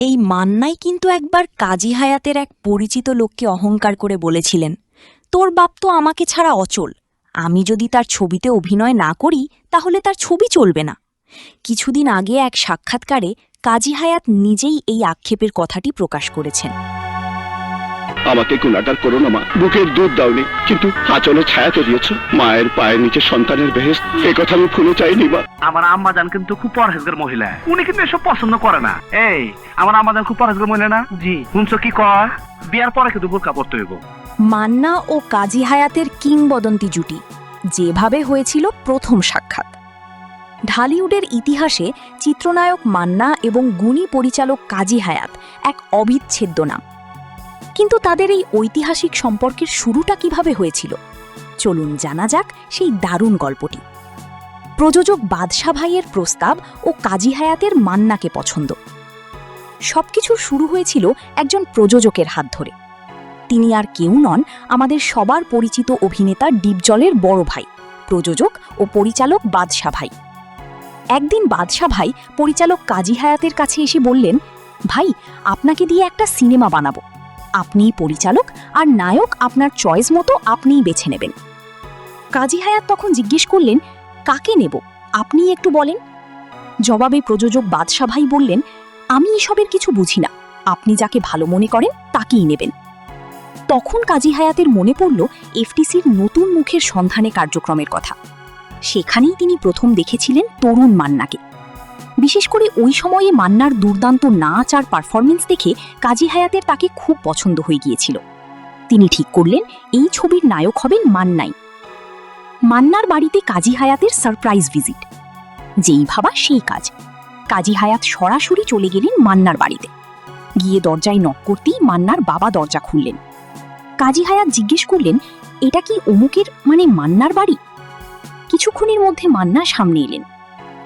এই মান্নাই কিন্তু একবার কাজী হায়াতের এক পরিচিত লোককে অহংকার করে বলেছিলেন, তোর বাপ তো আমাকে ছাড়া অচল, আমি যদি তার ছবিতে অভিনয় না করি তাহলে তার ছবি চলবে না। কিছুদিন আগে এক সাক্ষাৎকারে কাজী হায়াত নিজেই এই আক্ষেপের কথাটি প্রকাশ করেছেন। আমাকে গুণাগার করো না মা, বুকের দুধ দাওনি কিন্তু আঁচলে ছায়া তো দিয়েছো, মায়ের পায়ের নিচে সন্তানের বেহেশত, এই কথা আমি ভুলে চাইনি মা। আমার আম্মা জান কিন্তু খুব পরহেজগার মহিলা, উনি কিন্তু এসব পছন্দ করে না। এই আমার আম্মা জান খুব পরহেজগার মহিলা না? জি। শুনছো কি কয়? বিয়ার পরে কিন্তু বোরকা পরতে হইব। মান্না ও কাজী হায়াতের কিংবদন্তি জুটি যেভাবে হয়েছিল প্রথম সাক্ষাৎ। ঢালিউডের ইতিহাসে চিত্রনায়ক মান্না এবং গুণী পরিচালক কাজী হায়াত এক অবিচ্ছেদ্য নাম। কিন্তু তাদের এই ঐতিহাসিক সম্পর্কের শুরুটা কিভাবে হয়েছিল, চলুন জানা যাক সেই দারুণ গল্পটি। প্রযোজক বাদশা ভাইয়ের প্রস্তাব ও কাজী হায়াতের মান্নাকে পছন্দ। সবকিছু শুরু হয়েছিল একজন প্রযোজকের হাত ধরে। তিনি আর কেউ নন, আমাদের সবার পরিচিত অভিনেতা ডিপজলের বড় ভাই, প্রযোজক ও পরিচালক বাদশা ভাই। একদিন বাদশা ভাই পরিচালক কাজী হায়াতের কাছে এসে বললেন, ভাই, আপনাকে দিয়ে একটা সিনেমা বানাবো, আপনিই পরিচালক আর নায়ক আপনার চয়েস মতো আপনিই বেছে নেবেন। কাজী হায়াত তখন জিজ্ঞেস করলেন, কাকে নেব, আপনিই একটু বলেন। জবাবে প্রযোজক বাদশা ভাই বললেন, আমি এসবের কিছু বুঝি না, আপনি যাকে ভালো মনে করেন তাকেই নেবেন। তখন কাজী হায়াতের মনে পড়ল এফটিসির নতুন মুখের সন্ধানে কার্যক্রমের কথা। সেখানেই তিনি প্রথম দেখেছিলেন তরুণ মান্নাকে। বিশেষ করে ওই সময়ে মান্নার দুর্দান্ত নাচ আর পারফরমেন্স দেখে কাজী হায়াতের তাকে খুব পছন্দ হয়ে গিয়েছিল। তিনি ঠিক করলেন এই ছবির নায়ক হবেন মান্নাই। মান্নার বাড়িতে কাজী হায়াতের সারপ্রাইজ ভিজিট। যেই ভাবা সেই কাজ। কাজী হায়াত সরাসরি চলে গেলেন মান্নার বাড়িতে। গিয়ে দরজায় নক করতেই মান্নার বাবা দরজা খুললেন। কাজী হায়াত জিজ্ঞেস করলেন, এটা কি অমুকের মানে মান্নার বাড়ি? কিছুক্ষণের মধ্যে মান্না সামনে এলেন।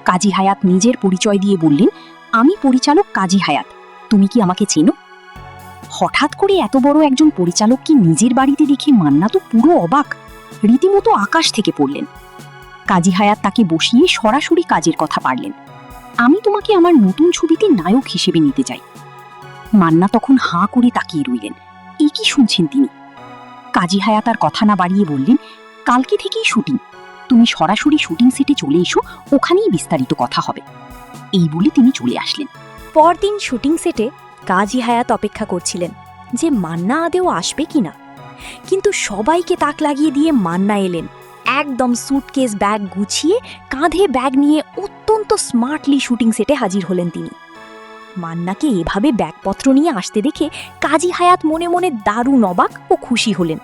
কাজী হায়াত নিজের পরিচয় দিয়ে বললেন, আমি পরিচালক কাজী হায়াত, তুমি কি আমাকে চেনো? হঠাৎ করে এত বড় একজন পরিচালককে নিজের বাড়িতে দেখে মান্না তো পুরো অবাক, রীতিমতো আকাশ থেকে পড়লেন। কাজী হায়াত তাকে বসিয়ে সরাসরি কাজের কথা পারলেন। আমি তোমাকে আমার নতুন ছবিতে নায়ক হিসেবে নিতে চাই। মান্না তখন হাঁ করে তাকিয়ে রইলেন, এই কি শুনছেন তিনি? কাজী হায়াত আর কথা না বাড়িয়ে বললেন, কালকে থেকেই শুটিং, তুমি সরাসরি শুটিং সেটে চলে এসো, ওখানেই বিস্তারিত কথা হবে। এই বলে তিনি চলে আসলেন। পরদিন শুটিং সেটে কাজী হায়াত অপেক্ষা করছিলেন যে মান্না আদেও আসবে কিনা। কিন্তু সবাইকে তাক লাগিয়ে দিয়ে মান্না এলেন। একদম সুটকেস ব্যাগ গুছিয়ে, কাঁধে ব্যাগ নিয়ে অত্যন্ত স্মার্টলি শুটিং সেটে হাজির হলেন তিনি। মান্নাকে এভাবে ব্যাগপত্র নিয়ে আসতে দেখে কাজী হায়াত মনে মনে দারুণ অবাক ও খুশি হলেন।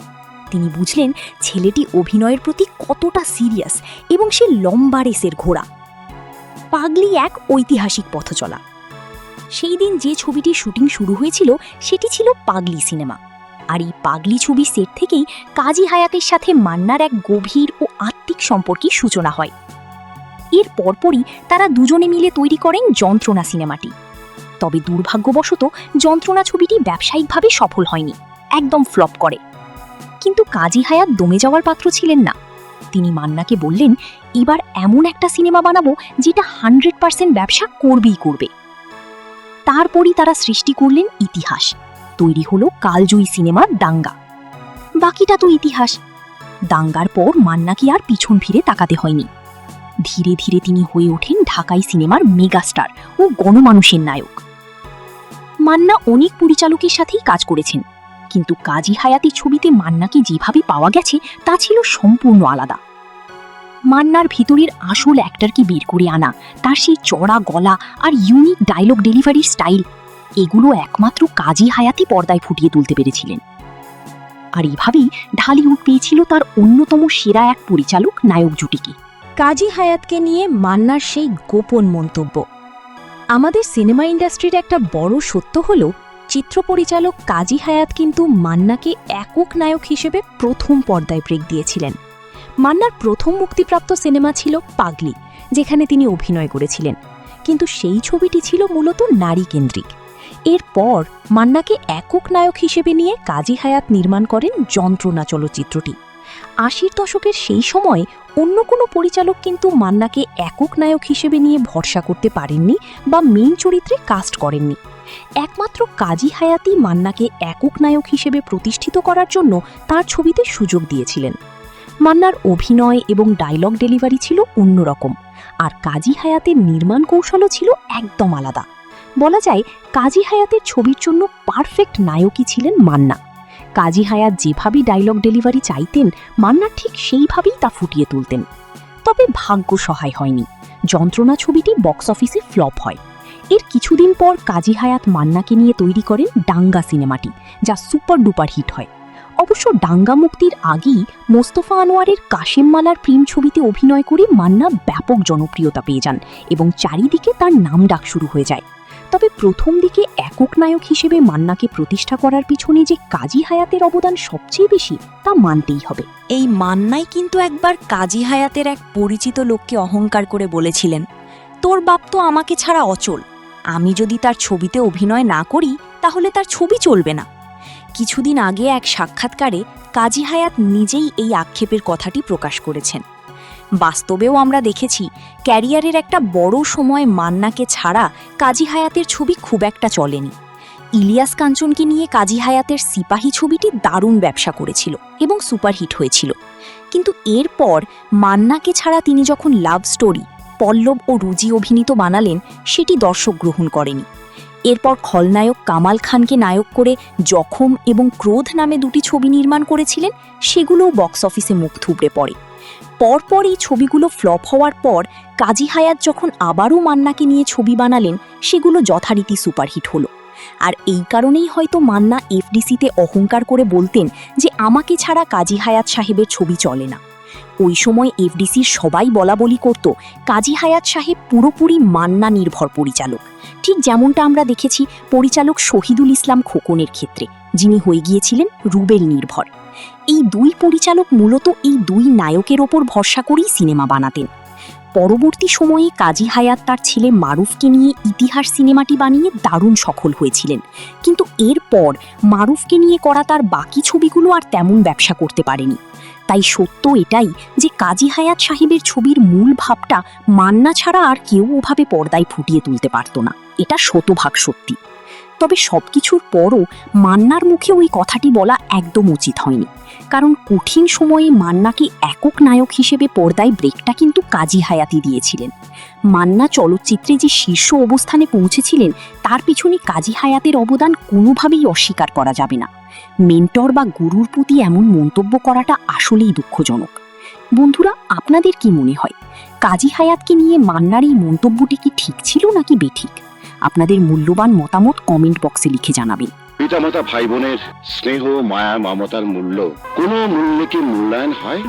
তিনি বুঝলেন ছেলেটি অভিনয়ের প্রতি কতটা সিরিয়াস এবং সে লম্বা রেসের ঘোড়া। পাগলি এক ঐতিহাসিক পথ চলা। সেই দিন যে ছবিটির শুটিং শুরু হয়েছিল সেটি ছিল পাগলি সিনেমা। আর এই পাগলি ছবি সেট থেকেই কাজী হায়াতের সাথে মান্নার এক গভীর ও আত্মিক সম্পর্কের সূচনা হয়। এর পরপরই তারা দুজনে মিলে তৈরি করেন যন্ত্রণা সিনেমাটি। তবে দুর্ভাগ্যবশত যন্ত্রণা ছবিটি ব্যবসায়িকভাবে সফল হয়নি, একদম ফ্লপ করে। কিন্তু কাজী হায়াত দমে যাওয়ার পাত্র ছিলেন না। তিনি মান্নাকে বললেন, এবার এমন একটা সিনেমা বানাবো যেটা 100% ব্যবসা করবেই করবে। তারপরই তারা সৃষ্টি করলেন ইতিহাস। তৈরি হলো কালজয়ী সিনেমার দাঙ্গা। বাকিটা তো ইতিহাস। দাঙ্গার পর মান্নাকে আর পিছন ফিরে তাকাতে হয়নি। ধীরে ধীরে তিনি হয়ে ওঠেন ঢাকাই সিনেমার মেগাস্টার ও গণমানুষের নায়ক। মান্না অনেক পরিচালকের সাথেই কাজ করেছেন, কিন্তু কাজী হায়াতের ছবিতে মান্নাকে যেভাবে পাওয়া গেছে তা ছিল সম্পূর্ণ আলাদা। মান্নার ভিতরের আসল অ্যাক্টরকে বের করে আনা, তার সেই চড়া গলা আর ইউনিক ডায়লগ ডেলিভারির স্টাইল, এগুলো একমাত্র কাজী হায়াতই পর্দায় ফুটিয়ে তুলতে পেরেছিলেন। আর এভাবেই ঢালিউড পেয়েছিল তার অন্যতম সেরা এক পরিচালক নায়ক জুটিকে। কাজী হায়াতকে নিয়ে মান্নার সেই গোপন মন্তব্য। আমাদের সিনেমা ইন্ডাস্ট্রির একটা বড় সত্য হলো, চিত্র পরিচালক কাজী হায়াত কিন্তু মান্নাকে একক নায়ক হিসেবে প্রথম পর্দায় ব্রেক দিয়েছিলেন। মান্নার প্রথম মুক্তিপ্রাপ্ত সিনেমা ছিল পাগলি, যেখানে তিনি অভিনয় করেছিলেন, কিন্তু সেই ছবিটি ছিল মূলত নারী কেন্দ্রিক। এরপর মান্নাকে একক নায়ক হিসেবে নিয়ে কাজী হায়াত নির্মাণ করেন যন্ত্রণা চলচ্চিত্রটি। 80-র দশকের সেই সময় অন্য কোনো পরিচালক কিন্তু মান্নাকে একক নায়ক হিসেবে নিয়ে ভরসা করতে পারেননি বা মেইন চরিত্রে কাস্ট করেননি। একমাত্র কাজী হায়াতই মান্নাকে একক নায়ক হিসেবে প্রতিষ্ঠিত করার জন্য তার ছবিতে সুযোগ দিয়েছিলেন। মান্নার অভিনয় এবং ডায়লগ ডেলিভারি ছিল অন্যরকম, আর কাজী হায়াতের নির্মাণ কৌশলও ছিল একদম আলাদা। বলা যায় কাজী হায়াতের ছবির জন্য পারফেক্ট নায়কই ছিলেন মান্না। কাজী হায়াত যেভাবেই ডায়লগ ডেলিভারি চাইতেন, মান্না ঠিক সেইভাবেই তা ফুটিয়ে তুলতেন। তবে ভাগ্য সহায় হয়নি, যন্ত্রণা ছবিটি বক্স অফিসে ফ্লপ হয়। এর কিছুদিন পর কাজী হায়াত মান্নাকে নিয়ে তৈরি করেন ডাঙ্গা সিনেমাটি, যা সুপার ডুপার হিট হয়। অবশ্য ডাঙ্গা মুক্তির আগেই মোস্তফা আনোয়ারের কাশেম মালার প্রেম ছবিতে অভিনয় করে মান্না ব্যাপক জনপ্রিয়তা পেয়ে যান এবং চারিদিকে তার নাম ডাক শুরু হয়ে যায়। তবে প্রথম দিকে একক নায়ক হিসেবে মান্নাকে প্রতিষ্ঠা করার পিছনে যে কাজী হায়াতের অবদান সবচেয়ে বেশি, তা মানতেই হবে। এই মান্নাই কিন্তু একবার কাজী হায়াতের এক পরিচিত লোককে অহংকার করে বলেছিলেন, তোর বাপ তো আমাকে ছাড়া অচল, আমি যদি তার ছবিতে অভিনয় না করি তাহলে তার ছবি চলবে না। কিছুদিন আগে এক সাক্ষাৎকারে কাজী হায়াত নিজেই এই আক্ষেপের কথাটি প্রকাশ করেছেন। বাস্তবেও আমরা দেখেছি, ক্যারিয়ারের একটা বড় সময় মান্নাকে ছাড়া কাজী হায়াতের ছবি খুব একটা চলেনি। ইলিয়াস কাঞ্চনকে নিয়ে কাজী হায়াতের সিপাহী ছবিটি দারুণ ব্যবসা করেছিল এবং সুপারহিট হয়েছিল। কিন্তু এরপর মান্নাকে ছাড়া তিনি যখন লাভ স্টোরি, পল্লব ও রুজি অভিনীত বানালেন, সেটি দর্শক গ্রহণ করেনি। এরপর খলনায়ক কামাল খানকে নায়ক করে জখম এবং ক্রোধ নামে দুটি ছবি নির্মাণ করেছিলেন, সেগুলোও বক্স অফিসে মুখ থুবড়ে পড়ে। পরপর এই ছবিগুলো ফ্লপ হওয়ার পর কাজী হায়াত যখন আবারও মান্নাকে নিয়ে ছবি বানালেন, সেগুলো যথারীতি সুপারহিট হলো। আর এই কারণেই হয়তো মান্না এফডিসিতে অহংকার করে বলতেন যে আমাকে ছাড়া কাজী হায়াত সাহেবের ছবি চলে না। ওই সময় এফডিসির সবাই বলাবলি করত কাজী হায়াত সাহেব পুরোপুরি মান্না নির্ভর পরিচালক, ঠিক যেমনটা আমরা দেখেছি পরিচালক শহীদুল ইসলাম খোকনের ক্ষেত্রে, যিনি হয়ে গিয়েছিলেন রুবেল নির্ভর। এই দুই পরিচালক মূলত এই দুই নায়কের ওপর ভরসা করেই সিনেমা বানাতেন। পরবর্তী সময়ে কাজী হায়াত তার ছেলে মারুফকে নিয়ে ইতিহাস সিনেমাটি বানিয়ে দারুণ সফল হয়েছিলেন, কিন্তু এরপর মারুফকে নিয়ে করা তার বাকি ছবিগুলো আর তেমন ব্যবসা করতে পারেনি। তাই সত্য এটাই যে কাজী হায়াত সাহেবের ছবির মূল ভাবটা মান্না ছাড়া আর কেউ ওভাবে পর্দায় ফুটিয়ে তুলতে পারত না, এটা শতভাগ সত্যি। তবে সবকিছুর পরও মান্নার মুখে ওই কথাটি বলা একদম উচিত হয়নি, কারণ কঠিন সময়ে মান্নাকে একক নায়ক হিসেবে পর্দায় ব্রেকটা কিন্তু কাজী হায়াতই দিয়েছিলেন। মান্না চলচ্চিত্রে যে শীর্ষ অবস্থানে পৌঁছেছিলেন, তার পিছনে কাজী হায়াতের অবদান কোনোভাবেই অস্বীকার করা যাবে না। মেন্টর বা গুরুর প্রতি এমন মন্তব্য করাটা আসলেই দুঃখজনক। বন্ধুরা, আপনাদের কি মনে হয়, কাজী হায়াতকে নিয়ে মান্নার এই মন্তব্যটি কি ঠিক ছিল নাকি বেঠিক? আপনাদের মূল্যবান মতামত কমেন্ট বক্সে লিখে জানাবেন। পিতামাতা ভাই বোনের স্নেহ, মায়া, মমতার মূল্য কোনো মূল্যে কি মূল্যায়ন হয়?